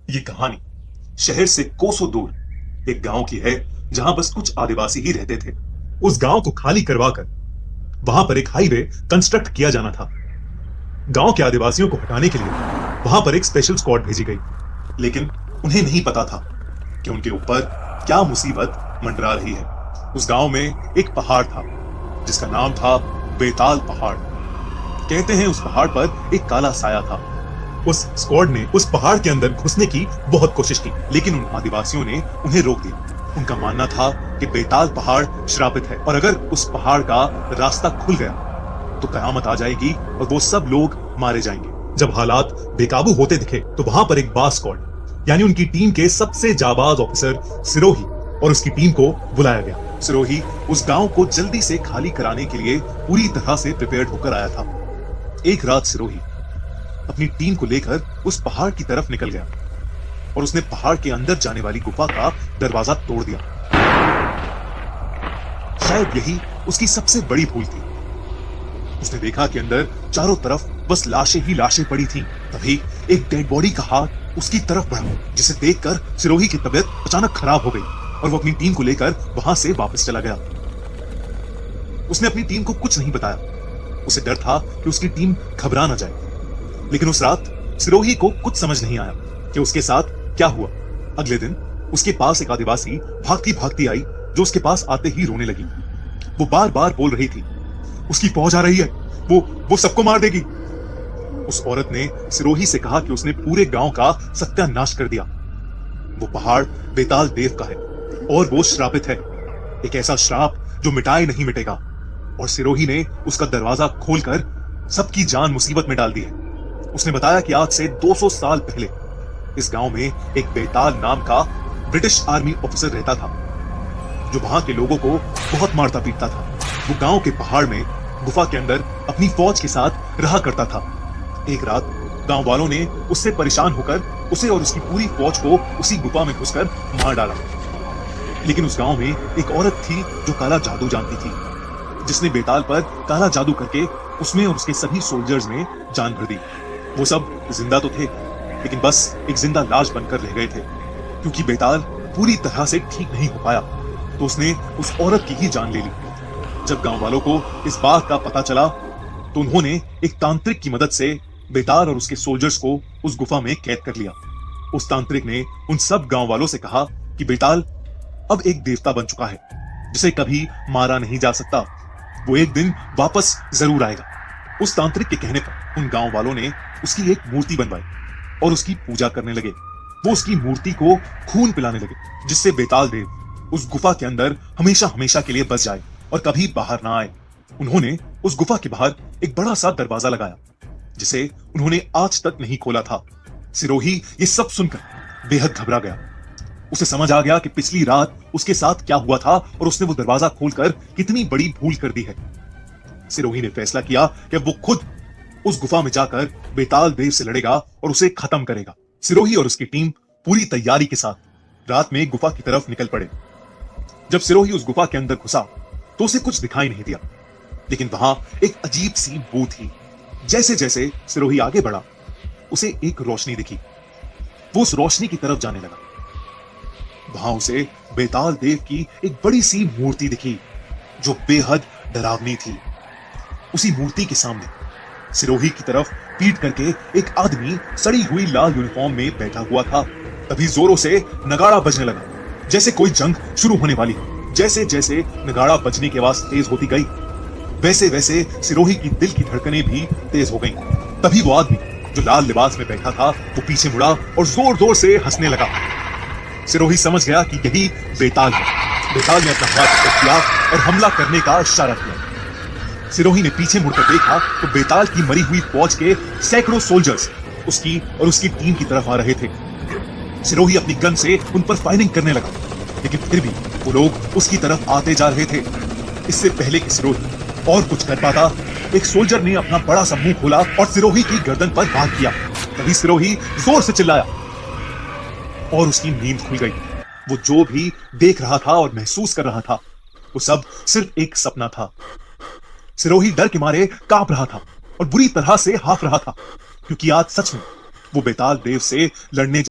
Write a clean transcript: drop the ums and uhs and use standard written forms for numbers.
ये कहानी शहर से कोसों दूर एक गांव की है, जहां बस कुछ आदिवासी ही रहते थे। उस गांव को खाली करवाकर वहां पर एक हाईवे कंस्ट्रक्ट किया जाना था। गांव के आदिवासियों को हटाने के लिए वहां पर एक स्पेशल स्क्वाड भेजी गई, लेकिन उन्हें नहीं पता था कि उनके ऊपर क्या मुसीबत मंडरा रही है। उस गांव में एक पहाड़ था जिसका नाम था बेताल पहाड़। कहते हैं उस पहाड़ पर एक काला साया था। उस स्क्वाड ने उस पहाड़ के अंदर घुसने की बहुत कोशिश की, लेकिन उन आदिवासियों ने उन्हें रोक दिया। उनका मानना था कि बेताल पहाड़ श्रापित है और अगर उस पहाड़ का रास्ता खुल गया तो कयामत आ जाएगी और वो सब लोग मारे जाएंगे। जब हालात बेकाबू होते दिखे तो वहां पर एक बास स्क्वाड यानी उनकी टीम के सबसे जाबाज ऑफिसर सिरोही और उसकी टीम को बुलाया गया। सिरोही उस गांव को जल्दी से खाली कराने के लिए पूरी तरह से प्रिपेयर्ड होकर आया था। एक रात सिरोही अपनी टीम को लेकर उस पहाड़ की तरफ निकल गया और उसने पहाड़ के अंदर जाने वाली गुफा का दरवाजा तोड़ दिया। शायद यही उसकी सबसे बड़ी भूल थी। उसने देखा कि अंदर चारों तरफ बस लाशें ही लाशें पड़ी थीं। तभी एक डेड बॉडी का हाथ उसकी तरफ बढ़ा, जिसे देखकर सिरोही की तबीयत अचानक खराब हो गई और वो अपनी टीम को लेकर वहां से वापस चला गया। उसने अपनी टीम को कुछ नहीं बताया। उसे डर था कि उसकी टीम घबरा न जाए। लेकिन उस रात सिरोही को कुछ समझ नहीं आया कि उसके साथ क्या हुआ। अगले दिन उसके पास एक आदिवासी भागती भागती आई, जो उसके पास आते ही रोने लगी। वो बार बार बोल रही थी, उसकी फौज आ रही है, वो सबको मार देगी। उस औरत ने सिरोही से कहा कि उसने पूरे गांव का सत्यानाश कर दिया। वो पहाड़ बेताल देव का है और वो श्रापित है, एक ऐसा श्राप जो मिटाए नहीं मिटेगा। और सिरोही ने उसका दरवाजा खोलकर सबकी जान मुसीबत में डाल दी है। उसने बताया कि आज से 200 साल पहले इस गांव में एक बेताल नाम का ब्रिटिश आर्मी ऑफिसर रहता था, जो वहां के लोगों को बहुत मारता पीटता था। वो गांव के पहाड़ में गुफा के अंदर अपनी फौज के साथ रहा करता था। एक रात गांव वालों ने उससे परेशान होकर उसे और उसकी पूरी फौज को उसी गुफा में घुसकर मार डाला। लेकिन उस गांव में एक औरत थी जो काला जादू जानती थी, जिसने बेताल पर काला जादू करके उसमें और उसके सभी सोल्जर्स में जान भर दी। वो सब जिंदा तो थे, लेकिन बस एक जिंदा लाश बनकर रह गए थे। क्योंकि बेताल पूरी तरह से ठीक नहीं हो पाया तो उसने उस औरत की ही जान ले ली। जब गांव वालों को इस बात का पता चला तो उन्होंने एक तांत्रिक की मदद से बेताल और उसके सोल्जर्स को उस गुफा में कैद कर लिया। उस तांत्रिक ने उन सब गांव वालों से कहा कि बेताल अब एक देवता बन चुका है, जिसे कभी मारा नहीं जा सकता। वो एक दिन वापस जरूर आएगा। उस तांत्रिक के कहने पर उन गांव वालों ने उसकी एक मूर्ति बनवाई और उसकी पूजा करने लगे। वो उसकी मूर्ति को खून पिलाने लगे, जिससे बेताल देव उस गुफा के अंदर हमेशा हमेशा के लिए बस जाए और कभी बाहर ना आए। उन्होंने उस गुफा के बाहर एक बड़ा सा दरवाजा लगाया, जिसे उन्होंने आज तक नहीं खोला था। सिरोही ये सब सुनकर बेहद घबरा गया। उसे समझ आ गया कि पिछली रात उसके साथ क्या हुआ था और उसने वो दरवाजा खोलकर कितनी बड़ी भूल कर दी है। सिरोही ने फैसला किया कि वो खुद उस गुफा में जाकर बेताल देव से लड़ेगा और उसे खत्म करेगा। सिरोही और उसकी टीम पूरी तैयारी के साथ रात में गुफा की तरफ निकल पड़े। जब सिरोही उस गुफा के अंदर घुसा तो उसे कुछ दिखाई नहीं दिया, लेकिन वहां एक अजीब सी बू थी। जैसे जैसे सिरोही आगे बढ़ा, उसे एक रोशनी दिखी। वो उस रोशनी की तरफ जाने लगा। वहां उसे बेताल देव की एक बड़ी सी मूर्ति दिखी, जो बेहद डरावनी थी। उसी मूर्ति के सामने सिरोही की तरफ पीट करके एक आदमी सड़ी हुई लाल यूनिफॉर्म में बैठा हुआ था। तभी जोरों से नगाड़ा बजने लगा, जैसे कोई जंग शुरू होने वाली हो। जैसे जैसे नगाड़ा बजने की आवाज तेज होती गई, वैसे वैसे सिरोही की दिल की धड़कनें भी तेज हो गईं। तभी वो आदमी जो लाल लिबास में बैठा था, वो पीछे मुड़ा और जोर जोर से हंसने लगा। सिरोही समझ गया कि यही बेताल है। बेताल ने अपना हाथ ऊपर किया और हमला करने का इशारा किया। सिरोही ने पीछे मुड़कर देखा तो बेताल की मरी हुई फौज के सैकड़ों सोल्जर्स उसकी और उसकी टीम की तरफ आ रहे थे। सिरोही अपनी गन से उन पर फायरिंग करने लगा, लेकिन फिर भी वो लोग उसकी तरफ आते जा रहे थे। इससे पहले कि सिरोही और कुछ कर पाता, एक सोल्जर ने अपना बड़ा सा मुंह खोला और सिरोही की गर्दन पर वार किया। तभी सिरोही जोर से चिल्लाया और उसकी नींद खुल गई। वो जो भी देख रहा था और महसूस कर रहा था, वो सब सिर्फ एक सपना था। सिरोही डर के मारे कांप रहा था और बुरी तरह से हाफ रहा था, क्योंकि आज सच में वो बेताल देव से लड़ने